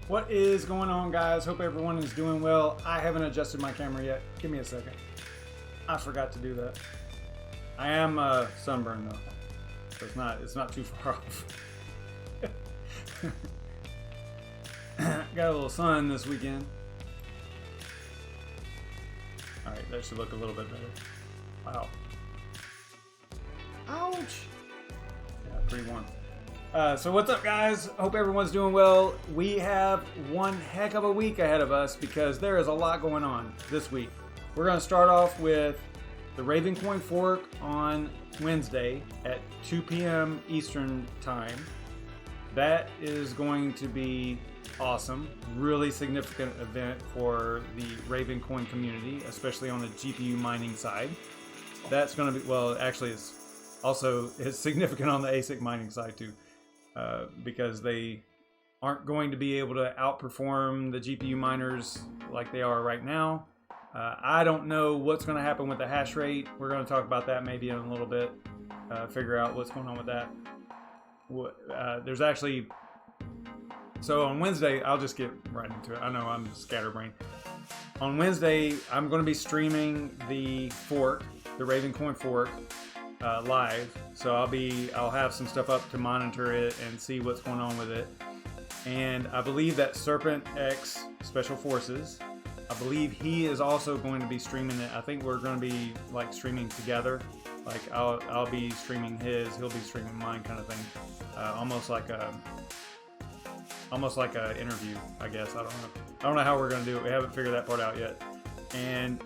What is going on, guys? Hope everyone is doing well. I haven't adjusted my camera yet. Give me a second. I forgot to do that. I am sunburned though, so it's not too far off. Got a little sun this weekend. All right, that should look a little bit better. Wow. Ouch. Yeah, pretty warm. So what's up, guys? Hope everyone's doing well. We have one heck of a week ahead of us because there is a lot going on this week. We're going to start off with the Ravencoin fork on Wednesday at 2 p.m. Eastern time. That is going to be awesome. Really significant event for the Ravencoin community, especially on the GPU mining side. That's going to be, well, actually it's significant on the ASIC mining side too. Because they aren't going to be able to outperform the GPU miners like they are right now. I don't know what's going to happen with the hash rate. We're going to talk about that maybe in a little bit, figure out what's going on with that. There's actually, so on Wednesday, I'll just get right into it. I know I'm scatterbrained. On Wednesday, I'm going to be streaming the fork, the Ravencoin fork, live, so I'll have some stuff up to monitor it and see what's going on with it. And I believe that Serpent X Special Forces, I believe he is also going to be streaming it. I think we're going to be like streaming together. Like I'll be streaming his, he'll be streaming mine, kind of thing. Almost like a interview, I guess. I don't know how we're going to do it. We haven't figured that part out yet. And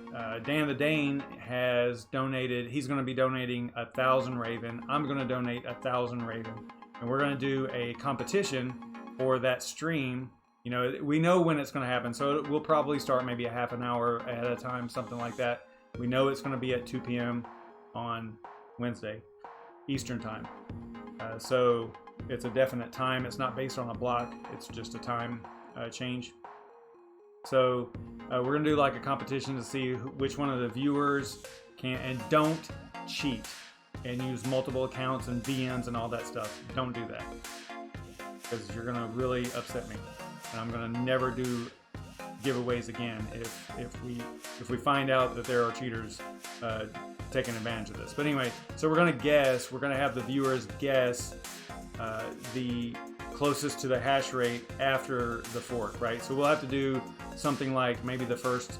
Dan the Dane has donated, he's going to be donating 1,000 Raven. I'm going to donate 1,000 Raven. And we're going to do a competition for that stream. You know, we know when it's going to happen, so we'll probably start maybe a half an hour ahead of time, something like that. We know it's going to be at 2 p.m. on Wednesday, Eastern time. So it's a definite time. It's not based on a block. It's just a time change. So we're gonna do like a competition to see which one of the viewers can, and don't cheat and use multiple accounts and VMs and all that stuff. Don't do that, because you're gonna really upset me, and I'm gonna never do giveaways again if we find out that there are cheaters taking advantage of this. But anyway, so we're gonna have the viewers guess the closest to the hash rate after the fork, right? So we'll have to do something like maybe the first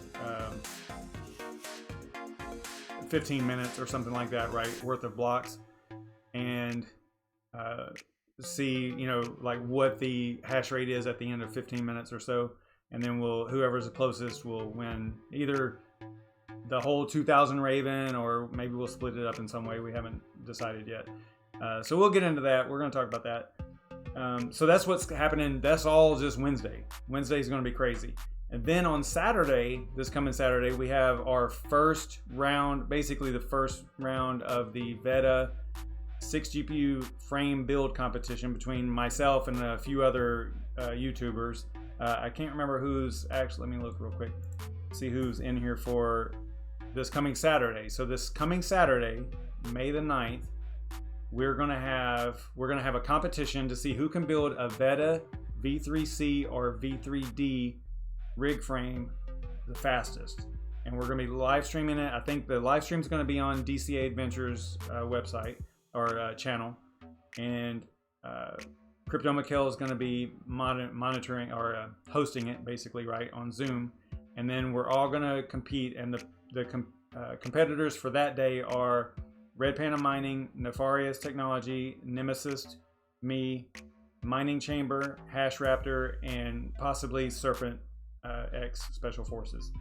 15 minutes or something like that, right, worth of blocks, and see, you know, like what the hash rate is at the end of 15 minutes or so, and then whoever's the closest will win either the whole 2,000 Raven, or maybe we'll split it up in some way. We haven't decided yet. So we'll get into that. We're going to talk about that. So that's what's happening. That's all just Wednesday. Wednesday's going to be crazy. And then on Saturday, this coming Saturday, we have our first round, basically the first round of the Veta 6 GPU frame build competition between myself and a few other YouTubers. I can't remember who's actually, let me look real quick, see who's in here for this coming Saturday. So this coming Saturday, May the 9th, we're gonna have a competition to see who can build a Veta V3C or V3D rig frame the fastest. And we're gonna be live streaming it. I think the live stream is gonna be on DCA Adventures website or channel, and Crypto Mikhail is gonna be monitoring or hosting it, basically, right, on Zoom. And then we're all gonna compete, and the competitors for that day are Red Panda Mining, Nefarious Technology, Nemesis, me, Mining Chamber, Hash Raptor, and possibly Serpent X Special Forces.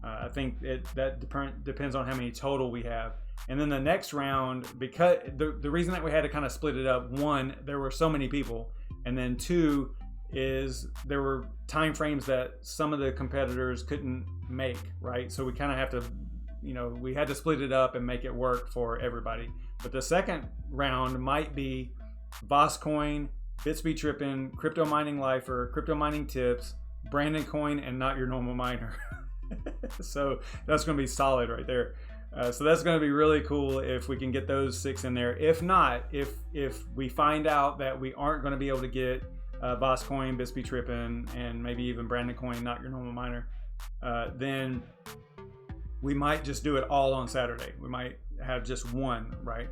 I think that depends on how many total we have. And then the next round, because the reason that we had to kind of split it up, one, there were so many people, and then two is there were time frames that some of the competitors couldn't make, right? So we kind of have to, you know, we had to split it up and make it work for everybody. But the second round might be Vosscoin, Bitsby Trippin', Crypto Mining Lifer, Crypto Mining Tips, Brandon Coin, and Not Your Normal Miner. So that's going to be solid right there. So that's going to be really cool if we can get those 6 in there. If not, if we find out that we aren't going to be able to get Boss Coin, Bispy Trippin, and maybe even Brandon Coin, not your normal miner, then we might just do it all on Saturday. We might have just one, right?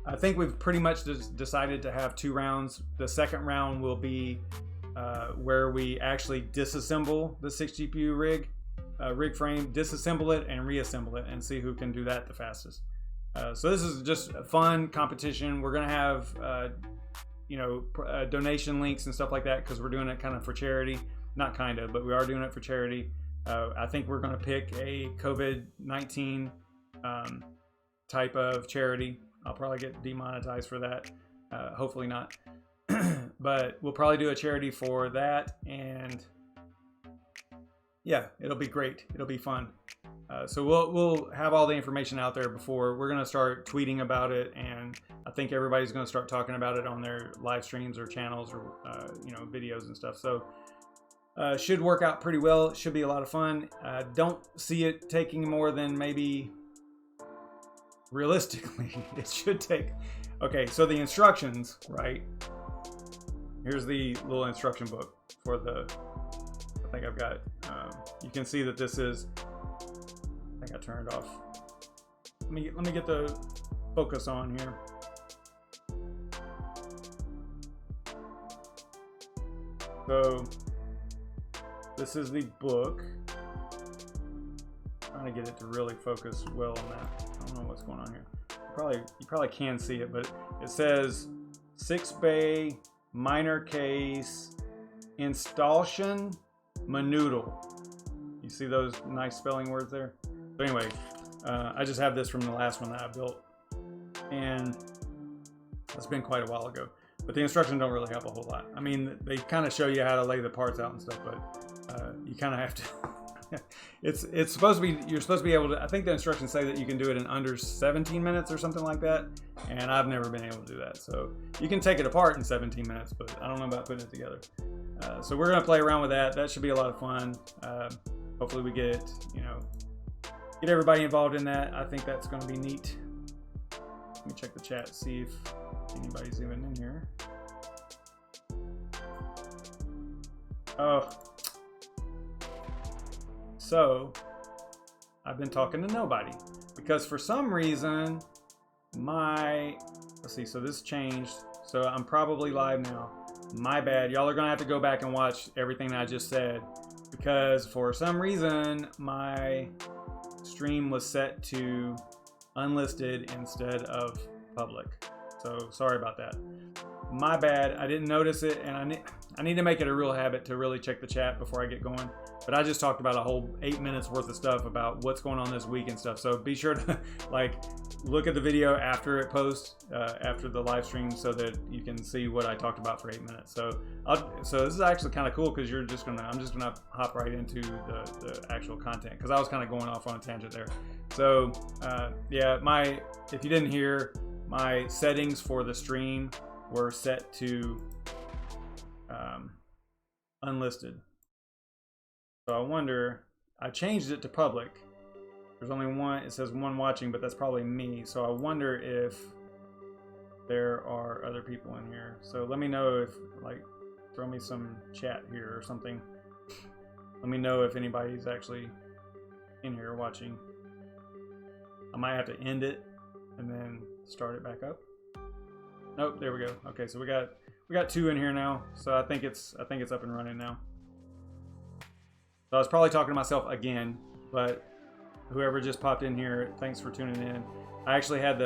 I think we've pretty much decided to have 2 rounds. The second round will be where we actually disassemble the 6 GPU rig frame, disassemble it and reassemble it, and see who can do that the fastest. So this is just a fun competition. We're gonna have donation links and stuff like that, because we're doing it kind of for charity. Not kind of, but we are doing it for charity. I think we're gonna pick a COVID-19 type of charity. I'll probably get demonetized for that. Hopefully not. But we'll probably do a charity for that, and yeah, it'll be great. It'll be fun. So we'll have all the information out there before. We're gonna start tweeting about it, and I think everybody's gonna start talking about it on their live streams or channels or videos and stuff. So should work out pretty well. It should be a lot of fun. Don't see it taking more than maybe, realistically, it should take. Okay, so the instructions, right? Here's the little instruction book for the. I think I've got. You can see that this is. I think I turned it off. Let me get the focus on here. So this is the book. I'm trying to get it to really focus well on that. I don't know what's going on here. You probably can see it, but it says 6-bay miner case installation manoodle. You see those nice spelling words there? So anyway, I just have this from the last one that I built, and it's been quite a while ago. But the instructions don't really help a whole lot. I mean, they kind of show you how to lay the parts out and stuff, but you kind of have to. It's supposed to be, you're supposed to be able to. I think the instructions say that you can do it in under 17 minutes or something like that, and I've never been able to do that. So you can take it apart in 17 minutes, but I don't know about putting it together. So we're gonna play around with that. That should be a lot of fun. Hopefully we get everybody involved in that. I think that's gonna be neat. Let me check the chat, see if anybody's even in here. Oh. So, I've been talking to nobody because for some reason let's see, so this changed. So I'm probably live now. My bad. Y'all are gonna have to go back and watch everything that I just said, because for some reason my stream was set to unlisted instead of public. So sorry about that. My bad. I didn't notice it, and I need to make it a real habit to really check the chat before I get going. But I just talked about a whole 8 minutes worth of stuff about what's going on this week and stuff. So be sure to look at the video after it posts, after the live stream, so that you can see what I talked about for 8 minutes. So this is actually kind of cool, because I'm just gonna hop right into the actual content, because I was kind of going off on a tangent there. So yeah, if you didn't hear, my settings for the stream were set to unlisted. So I wonder, I changed it to public. There's only one, it says one watching, but that's probably me. So I wonder if there are other people in here. So let me know if, throw me some chat here or something. Let me know if anybody's actually in here watching. I might have to end it and then start it back up. Nope, there we go. Okay, so we got 2 in here now. So I think it's up and running now. So I was probably talking to myself again, but whoever just popped in here, thanks for tuning in. I actually had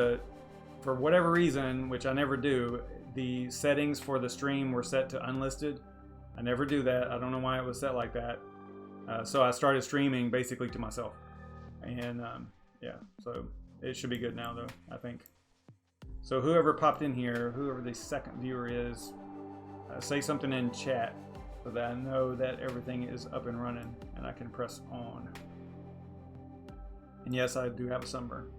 for whatever reason, which I never do, the settings for the stream were set to unlisted. I never do that. I don't know why it was set like that. So I started streaming basically to myself. And yeah, so it should be good now though, I think. So whoever popped in here, whoever the second viewer is, say something in chat so that I know that everything is up and running and I can press on. And yes, I do have a sunburn.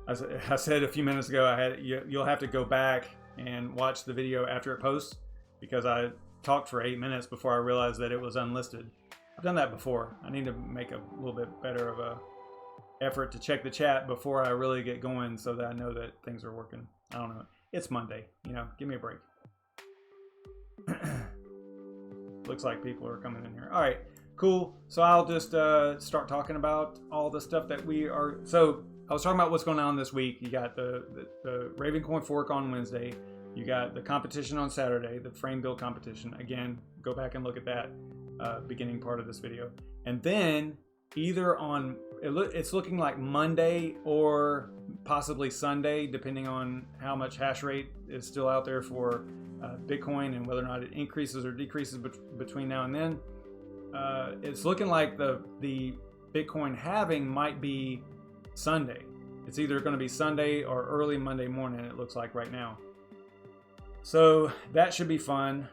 I said a few minutes ago, you'll have to go back and watch the video after it posts, because I talked for 8 minutes before I realized that it was unlisted. I've done that before. I need to make a little bit better of a effort to check the chat before I really get going, so that I know that things are working. I don't know. It's Monday, give me a break. Looks like people are coming in here. All right, cool. So I'll just start talking about all the stuff that we are. So I was talking about what's going on this week. You got the Ravencoin fork on Wednesday. You got the competition on Saturday, the frame build competition. Again, go back and look at that beginning part of this video. And then either on, it's looking like Monday or possibly Sunday, depending on how much hash rate is still out there for Bitcoin and whether or not it increases or decreases between now and then. It's looking like the Bitcoin halving might be Sunday. It's either going to be Sunday or early Monday morning, it looks like right now. So that should be fun.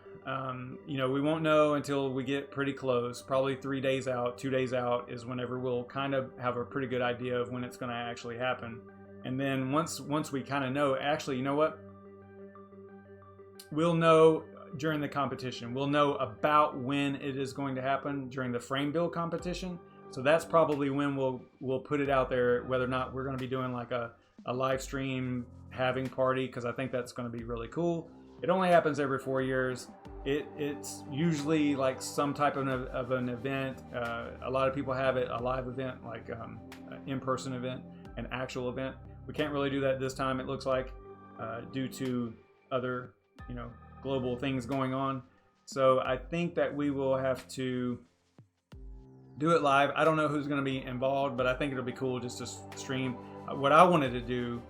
You know, we won't know until we get pretty close. Probably 3 days out, 2 days out is whenever we'll kind of have a pretty good idea of when it's going to actually happen. And then once we kind of know, actually, you know what? We'll know during the competition. We'll know about when it is going to happen during the frame build competition. So that's probably when we'll put it out there, whether or not we're going to be doing like a live stream halving party, because I think that's going to be really cool. It only happens every 4 years. It's usually like some type of an event. A lot of people have it, a live event, like an in-person event, an actual event. We can't really do that this time, it looks like, due to other, you know, global things going on. So I think that we will have to do it live. I don't know who's going to be involved, but I think it'll be cool just to stream. What I wanted to do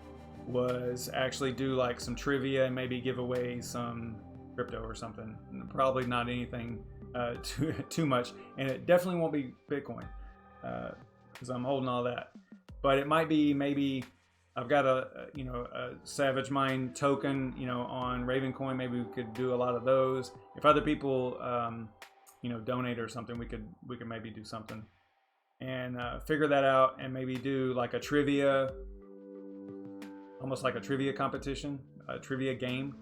was actually do like some trivia and maybe give away some crypto or something. Probably not anything too much, and it definitely won't be Bitcoin because I'm holding all that. But it might be, maybe I've got a SavageMine token, you know, on Ravencoin. Maybe we could do a lot of those. If other people you know, donate or something, we could maybe do something and figure that out, and maybe do like a trivia, almost like a trivia competition, a trivia game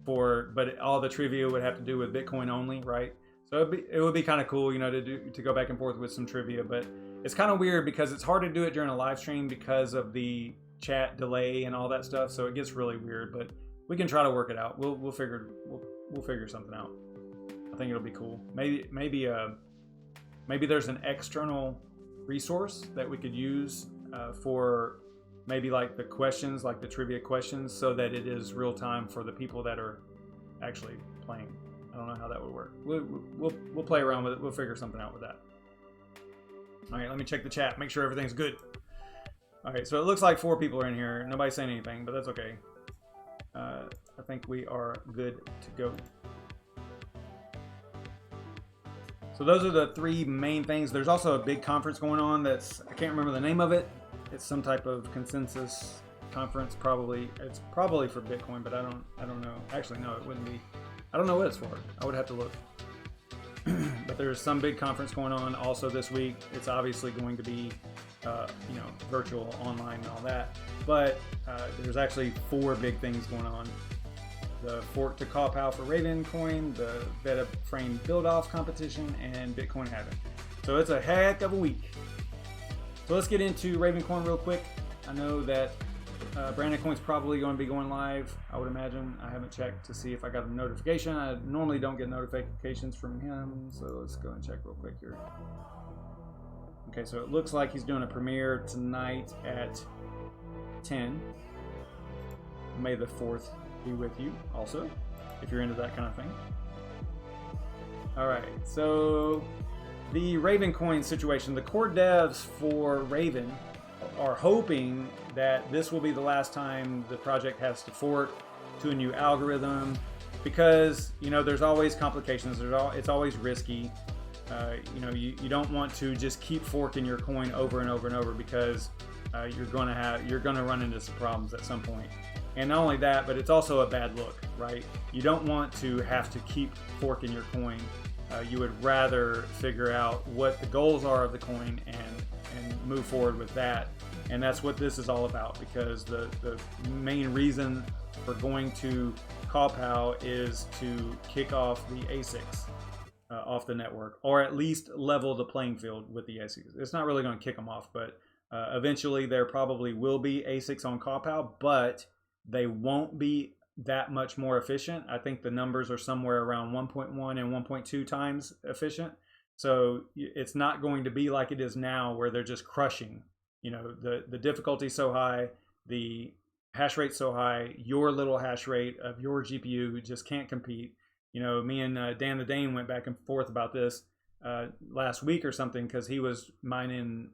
but all the trivia would have to do with Bitcoin only, right? So it would be kind of cool, you know, to go back and forth with some trivia, but it's kind of weird because it's hard to do it during a live stream because of the chat delay and all that stuff. So it gets really weird, but we can try to work it out. We'll figure something out. I think it'll be cool. Maybe there's an external resource that we could use for maybe like the questions, like the trivia questions, so that it is real time for the people that are actually playing. I don't know how that would work. We'll play around with it. We'll figure something out with that. All right, let me check the chat, make sure everything's good. All right, so it looks like 4 people are in here. Nobody's saying anything, but that's okay. I think we are good to go. So those are the 3 main things. There's also a big conference going on that's, I can't remember the name of it. It's some type of consensus conference, probably. It's probably for Bitcoin, but I don't know. Actually, no, it wouldn't be. I don't know what it's for. I would have to look. But there's some big conference going on also this week. It's obviously going to be, you know, virtual, online, and all that. But there's actually 4 big things going on: the fork to Cowpow for Ravencoin, the Beta Frame build-off competition, and Bitcoin halving. So it's a heck of a week. So let's get into Ravencoin real quick. I know that Brandon Coin's probably going to be going live, I would imagine. I haven't checked to see if I got a notification. I normally don't get notifications from him, so let's go and check real quick here. Okay, so it looks like he's doing a premiere tonight at 10. May the 4th be with you also, if you're into that kind of thing. All right, so the Ravencoin situation, the core devs for Raven are hoping that this will be the last time the project has to fork to a new algorithm, because, you know, there's always complications. It's always risky. You know, you don't want to just keep forking your coin over and over and over, because you're going to run into some problems at some point. And not only that, but it's also a bad look, right? You don't want to have to keep forking your coin. You would rather figure out what the goals are of the coin and move forward with that. And that's what this is all about, because the main reason for going to Cowpow is to kick off the ASICs off the network, or at least level the playing field with the ASICs. It's not really going to kick them off, but eventually there probably will be ASICs on Cowpow, but they won't be that much more efficient. I think the numbers are somewhere around 1.1 and 1.2 times efficient. So it's not going to be like it is now where they're just crushing. You know, the difficulty so high, the hash rate so high, your little hash rate of your GPU just can't compete. You know, me and Dan the Dane went back and forth about this last week or something, because he was mining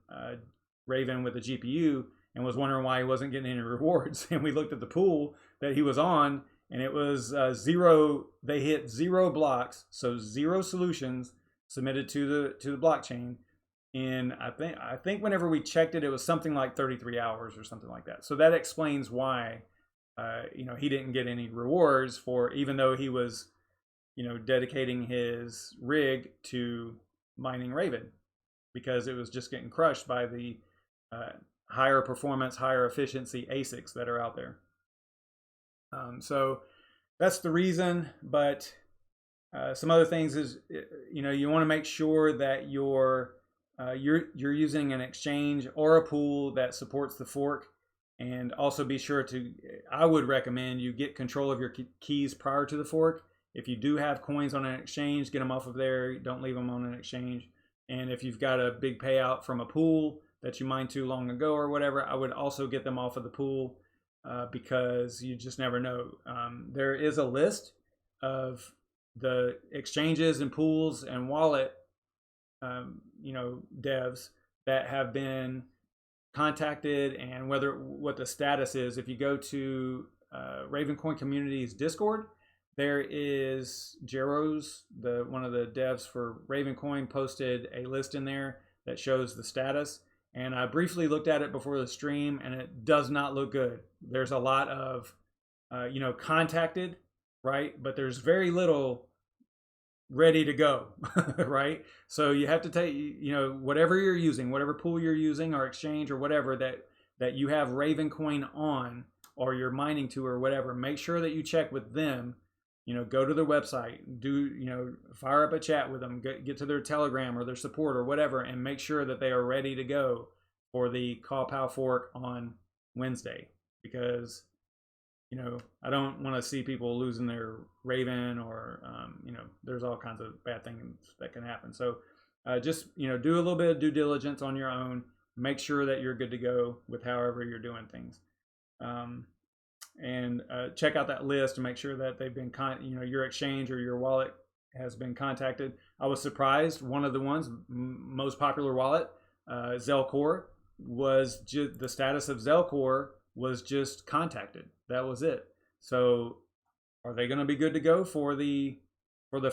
Raven with a GPU and was wondering why he wasn't getting any rewards. And we looked at the pool that he was on, and it was zero. They hit 0 blocks, so 0 solutions submitted to the blockchain. And I think whenever we checked it, it was something like 33 hours or something like that. So that explains why you know, he didn't get any rewards for, even though he was, you know, dedicating his rig to mining Raven, because it was just getting crushed by the higher performance, higher efficiency ASICs that are out there. So that's the reason. But some other things is, you know, you want to make sure that you're using an exchange or a pool that supports the fork. And also be sure to, I would recommend you get control of your keys prior to the fork. If you do have coins on an exchange, get them off of there. Don't leave them on an exchange. And if you've got a big payout from a pool that you mined too long ago or whatever, I would also get them off of the pool, because you just never know. There is a list of the exchanges and pools and wallet, you know, devs that have been contacted, and what the status is. If you go to Ravencoin Community's Discord, there is Jeros, one of the devs for Ravencoin, posted a list in there that shows the status. And I briefly looked at it before the stream, and it does not look good. There's a lot of, you know, contacted, right? But there's very little ready to go, right? So you have to take, you know, whatever you're using, whatever pool you're using or exchange or whatever that you have Ravencoin on, or you're mining to or whatever, make sure that you check with them. You know, go to their website, you know, fire up a chat with them, get to their Telegram or their support or whatever, and make sure that they are ready to go for the Kaw fork on Wednesday. Because, you know, I don't want to see people losing their Raven, or, you know, there's all kinds of bad things that can happen. So just, you know, do a little bit of due diligence on your own. Make sure that you're good to go with however you're doing things. And check out that list to make sure that they've been, you know, your exchange or your wallet has been contacted. I was surprised. One of the ones, most popular wallet, Zelcore, was just, the status of Zelcore was just contacted. That was it. So are they going to be good to go for the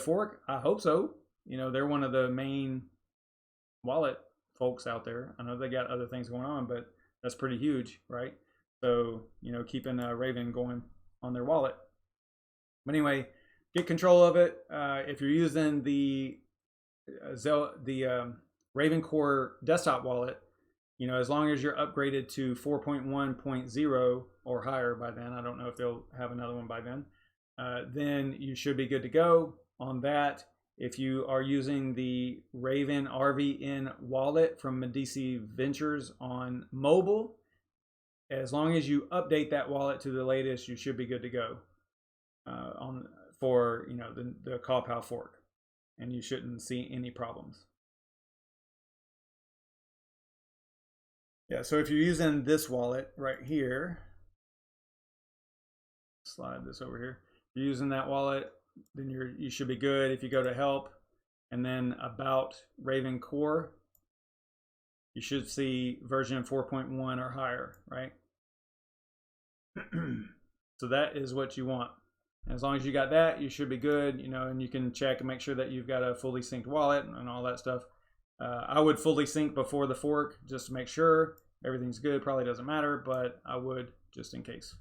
fork? I hope so. You know, they're one of the main wallet folks out there. I know they got other things going on, but that's pretty huge, right? So, you know, keeping Raven going on their wallet. But anyway, get control of it. If you're using the Raven Core desktop wallet, you know, as long as you're upgraded to 4.1.0 or higher by then, I don't know if they'll have another one by then you should be good to go on that. If you are using the Raven RVN wallet from Medici Ventures on mobile, as long as you update that wallet to the latest, you should be good to go for, you know, the Kaw fork, and you shouldn't see any problems. Yeah, so if you're using this wallet right here, slide this over here. If you're using that wallet, then you should be good. If you go to help and then about Raven Core, you should see version 4.1 or higher, right? So that is what you want. As long as you got that, you should be good, you know, and you can check and make sure that you've got a fully synced wallet and all that stuff. I would fully sync before the fork just to make sure everything's good. Probably doesn't matter, but I would just in case.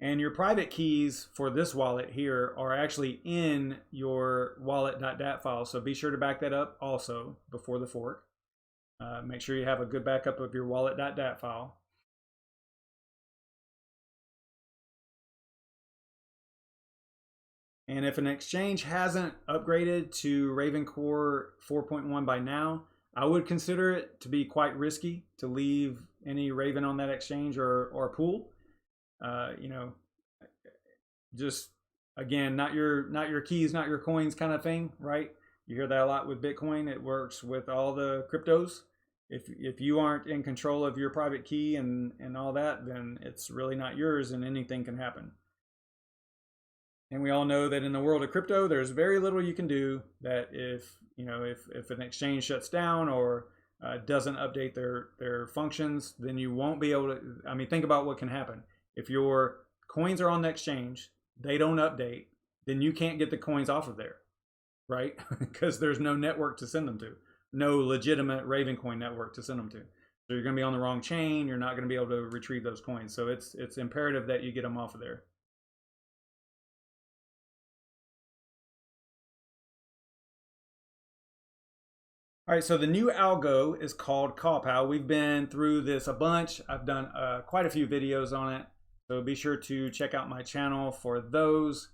And your private keys for this wallet here are actually in your wallet.dat file. So be sure to back that up also before the fork. Make sure you have a good backup of your wallet.dat file. And if an exchange hasn't upgraded to Raven Core 4.1 by now, I would consider it to be quite risky to leave any Raven on that exchange or pool. You know, just again, not your keys, not your coins kind of thing, right? You hear that a lot with Bitcoin. It works with all the cryptos. If you aren't in control of your private key and all that, then it's really not yours, and anything can happen. And we all know that in the world of crypto, there's very little you can do. That if an exchange shuts down or doesn't update their functions, then you won't be able to. I mean, think about what can happen if your coins are on the exchange, they don't update, then you can't get the coins off of there, right? Because there's no network to send them to, no legitimate Ravencoin network to send them to. So you're going to be on the wrong chain. You're not going to be able to retrieve those coins. So it's imperative that you get them off of there. All right, so the new algo is called CallPal. We've been through this a bunch. I've done quite a few videos on it. So be sure to check out my channel for those.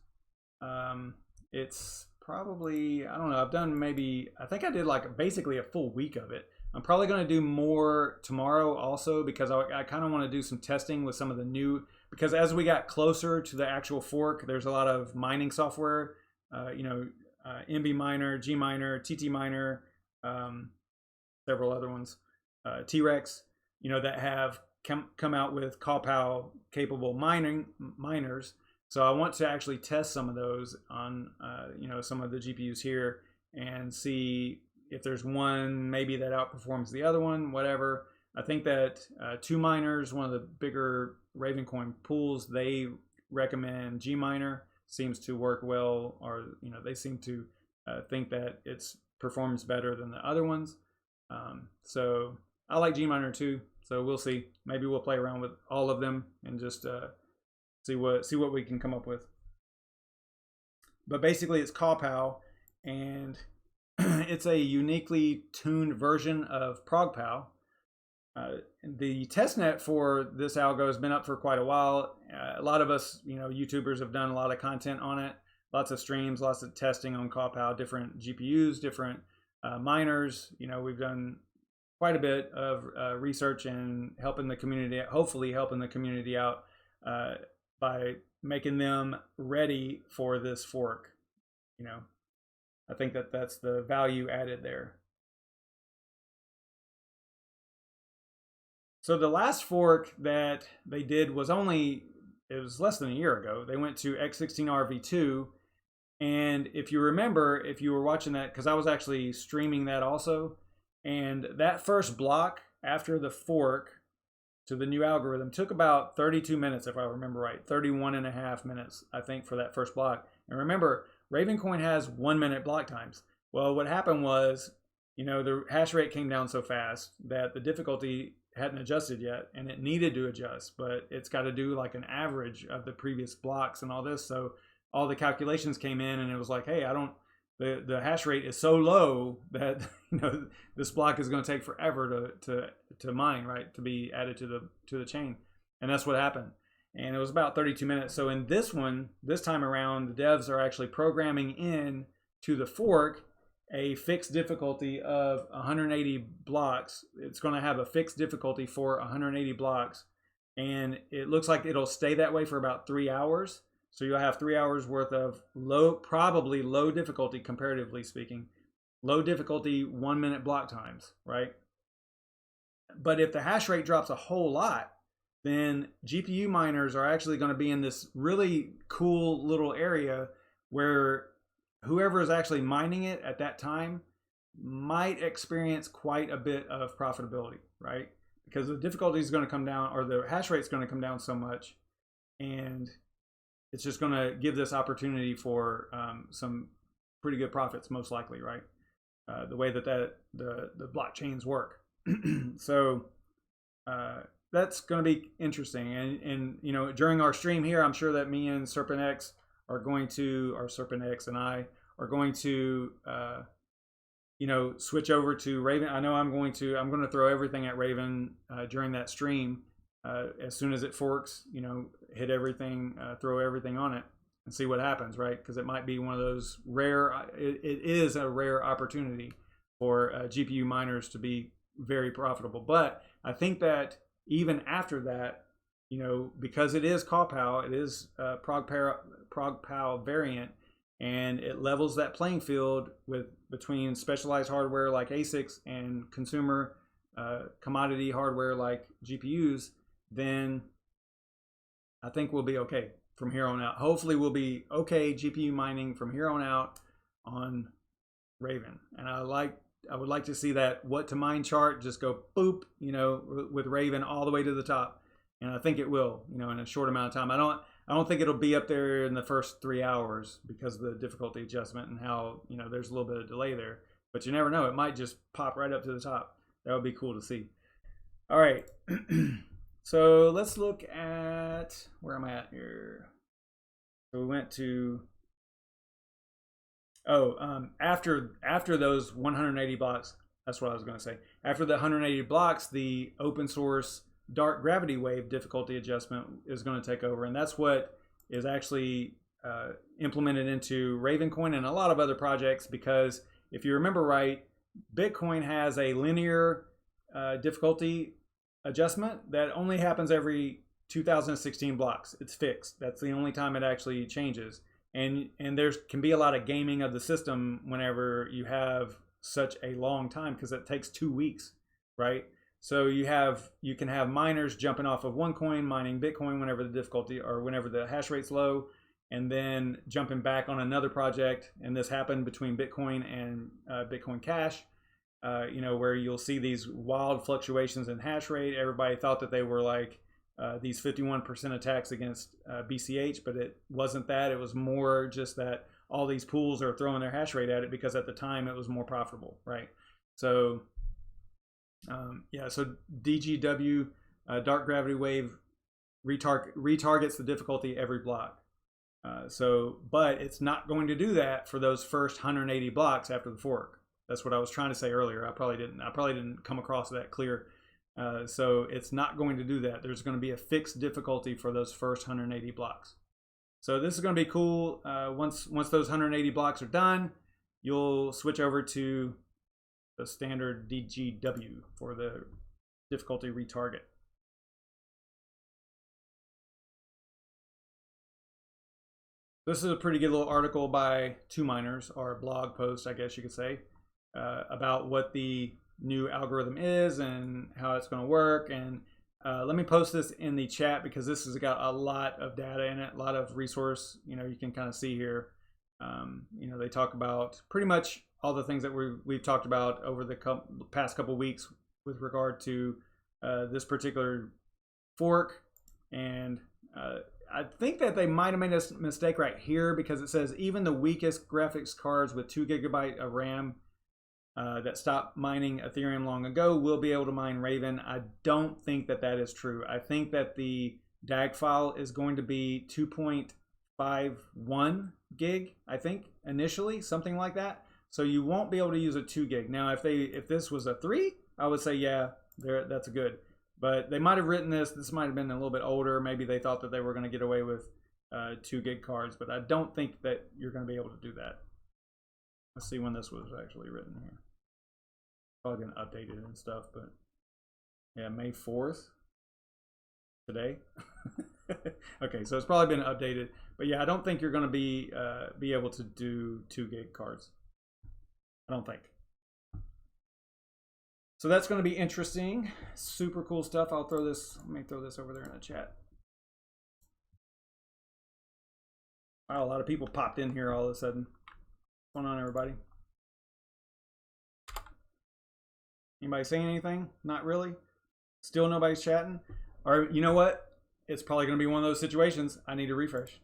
It's probably, I don't know, I've done maybe, I think I did like basically a full week of it. I'm probably going to do more tomorrow also, because I kind of want to do some testing with some of the new, because as we got closer to the actual fork, there's a lot of mining software, MB Miner, G Miner, TT Miner, several other ones, T-Rex, that have come out with CallPal capable miners. So I want to actually test some of those on, some of the GPUs here and see if there's one maybe that outperforms the other one, whatever. I think that Two Miners, one of the bigger Ravencoin pools, they recommend G Miner. Seems to work well, or they seem to think that it's performs better than the other ones. So I like G Miner too. So we'll see. Maybe we'll play around with all of them and just see what we can come up with. But basically, it's CallPal, and it's a uniquely tuned version of ProgPal. The testnet for this algo has been up for quite a while. A lot of us, YouTubers have done a lot of content on it. Lots of streams, lots of testing on CallPal, different GPUs, different miners. We've done quite a bit of research and helping the community, hopefully helping the community out by making them ready for this fork. I think that that's the value added there. So the last fork that they did was it was less than a year ago. They went to X16R v2. And if you remember, if you were watching that, because I was actually streaming that also, and that first block after the fork to the new algorithm took about 32 minutes, if I remember right, 31.5 minutes, I think, for that first block. And remember, Ravencoin has 1 minute block times. Well, what happened was, the hash rate came down so fast that the difficulty hadn't adjusted yet, and it needed to adjust, but it's got to do like an average of the previous blocks and all this. So all the calculations came in, and it was like, hey, the hash rate is so low that this block is going to take forever to mine, right, to be added to the chain. And that's what happened. And it was about 32 minutes. So in this time around, the devs are actually programming in to the fork a fixed difficulty of 180 blocks. It's going to have a fixed difficulty for 180 blocks, and it looks like it'll stay that way for about 3 hours. So you'll have 3 hours worth of probably low difficulty, comparatively speaking, low difficulty 1 minute block times, right? But if the hash rate drops a whole lot, then GPU miners are actually going to be in this really cool little area where whoever is actually mining it at that time might experience quite a bit of profitability, right? Because the difficulty is going to come down, or the hash rate is going to come down so much, and it's just going to give this opportunity for some pretty good profits, most likely, right? The way that the blockchains work. So that's going to be interesting. And during our stream here, I'm sure that me and SerpentX are going to, or SerpentX and I are going to, switch over to Raven. I know I'm going to throw everything at Raven during that stream. As soon as it forks, hit everything, throw everything on it and see what happens, right? Because it might be one of those rare, it is a rare opportunity for GPU miners to be very profitable. But I think that even after that, you know, because it is CawPow, it is ProgPow variant, and it levels that playing field with between specialized hardware like ASICs and consumer commodity hardware like GPUs, then I think we'll be okay from here on out. Hopefully we'll be okay GPU mining from here on out on Raven. And I would like to see that what to mine chart just go boop, you know, with Raven all the way to the top. And I think it will, you know, in a short amount of time. I don't think it'll be up there in the first 3 hours because of the difficulty adjustment and how, you know, there's a little bit of delay there. But you never know. It might just pop right up to the top. That would be cool to see. All right. So let's look at where am I at here. So we went to after those 180 blocks. That's what I was going to say. After the 180 blocks, the open source dark gravity wave difficulty adjustment is going to take over, and that's what is actually implemented into Ravencoin and a lot of other projects. Because if you remember right, Bitcoin has a linear difficulty adjustment that only happens every 2016 blocks. It's fixed. That's the only time it actually changes. And there can be a lot of gaming of the system whenever you have such a long time, because it takes 2 weeks, right? So you can have miners jumping off of one coin, mining Bitcoin whenever the difficulty or whenever the hash rate's low, and then jumping back on another project. And this happened between Bitcoin and Bitcoin Cash, you know, where you'll see these wild fluctuations in hash rate. Everybody thought that they were like these 51% attacks against BCH, but it wasn't that. It was more just that all these pools are throwing their hash rate at it because at the time it was more profitable, right? So yeah, so DGW, dark gravity wave, retargets the difficulty every block. But it's not going to do that for those first 180 blocks after the fork. That's what I was trying to say earlier. I probably didn't come across that clear. So it's not going to do that. There's going to be a fixed difficulty for those first 180 blocks. So this is going to be cool. Once those 180 blocks are done, you'll switch over to the standard DGW for the difficulty retarget. This is a pretty good little article by two miners, or a blog post, I guess you could say, about what the new algorithm is and how it's going to work. And let me post this in the chat because this has got a lot of data in it, a lot of resource. You know, you can kind of see here. You know, they talk about pretty much all the things that we've talked about over the past couple weeks with regard to this particular fork. And I think that they might have made a mistake right here, because it says even the weakest graphics cards with 2 GB of RAM that stopped mining Ethereum long ago will be able to mine Raven. I don't think that that is true. I think that the DAG file is going to be 2.51 gig, I think, initially, something like that. So you won't be able to use a 2 gig. Now, if this was a 3, I would say, yeah, that's good. But they might have written this might have been a little bit older. Maybe they thought that they were going to get away with 2 gig cards, but I don't think that you're going to be able to do that. Let's see when this was actually written here. Probably been updated and stuff, but yeah, May 4th, today. Okay, so it's probably been updated, but yeah, I don't think you're going to be able to do 2 gig cards. I don't think. So that's going to be interesting. Super cool stuff. Let me throw this over there in the chat. Wow, a lot of people popped in here all of a sudden. What's going on, everybody? Anybody saying anything? Not really? Still nobody's chatting? Or you know what? It's probably going to be one of those situations. I need to refresh.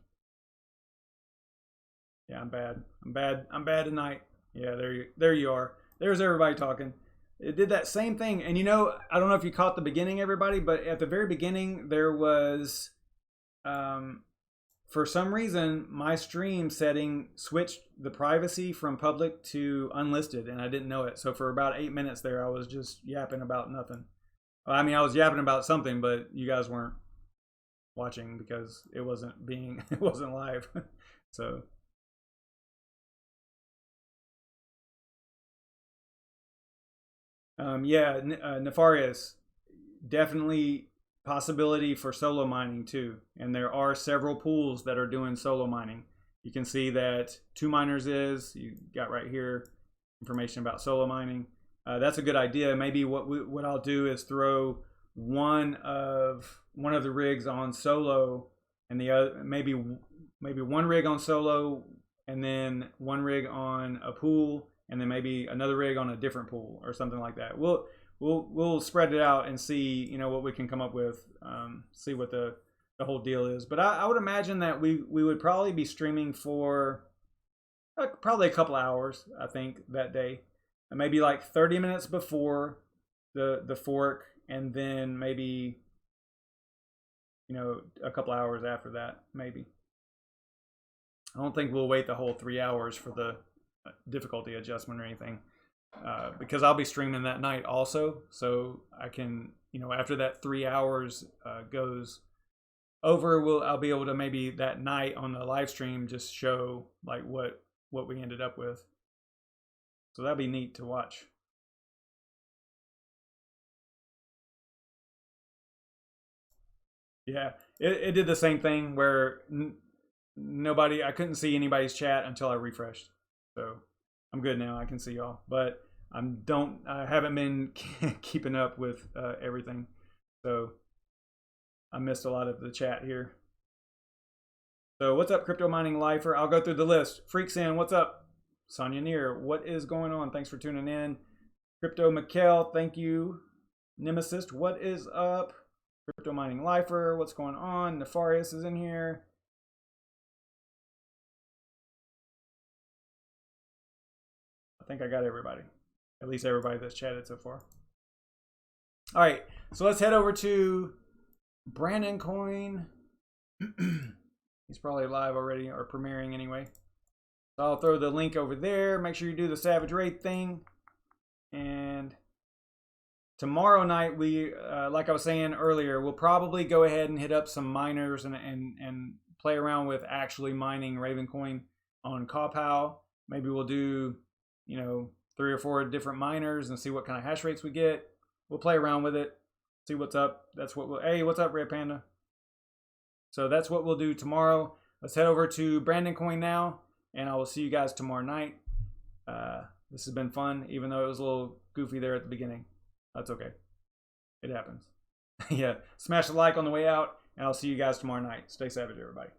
Yeah, I'm bad. I'm bad tonight. Yeah, there you are. There's everybody talking. It did that same thing. And you know, I don't know if you caught the beginning, everybody, but at the very beginning, there was, for some reason, my stream setting switched the privacy from public to unlisted, and I didn't know it. So for about 8 minutes there, I was just yapping about nothing. Well, I mean, I was yapping about something, but you guys weren't watching because it wasn't live. So. Yeah, Nefarious, definitely possibility for solo mining too. And there are several pools that are doing solo mining. You can see that 2Miners is, you got right here, information about solo mining. That's a good idea. Maybe what I'll do is throw one of the rigs on solo, and the other maybe one rig on solo, and then one rig on a pool, and then maybe another rig on a different pool or something like that. We'll spread it out and see, you know, what we can come up with. See what the whole deal is. But I would imagine that we would probably be streaming for probably a couple hours, I think, that day. And maybe like 30 minutes before the fork, and then maybe, you know, a couple hours after that, maybe. I don't think we'll wait the whole 3 hours for the difficulty adjustment or anything, because I'll be streaming that night also. So I can, you know, after that 3 hours goes over, I'll be able to maybe that night on the live stream just show like what we ended up with. So that'd be neat to watch. Yeah, it did the same thing where I couldn't see anybody's chat until I refreshed. So I'm good now. I can see y'all, but I haven't been keeping up with everything. So I missed a lot of the chat here. So what's up, Crypto Mining Lifer? I'll go through the list. Freaksin, what's up? Sonia Neer, what is going on? Thanks for tuning in. Crypto Mikkel, thank you. Nemesis, what is up? Crypto Mining Lifer, what's going on? Nefarious is in here. I think I got everybody. At least everybody that's chatted so far. All right, so let's head over to Ravencoin. He's probably live already, or premiering anyway. So I'll throw the link over there. Make sure you do the Savage Raid thing. And tomorrow night, we, like I was saying earlier, we'll probably go ahead and hit up some miners and play around with actually mining Ravencoin on Cowpow. Maybe we'll do, you know, 3 or 4 different miners and see what kind of hash rates we get. We'll play around with it, see what's up. That's what we'll, hey, what's up, Red Panda? So that's what we'll do tomorrow. Let's head over to Ravencoin now, and I will see you guys tomorrow night. This has been fun, even though it was a little goofy there at the beginning. That's okay. It happens. Yeah, smash the like on the way out, and I'll see you guys tomorrow night. Stay savage, everybody.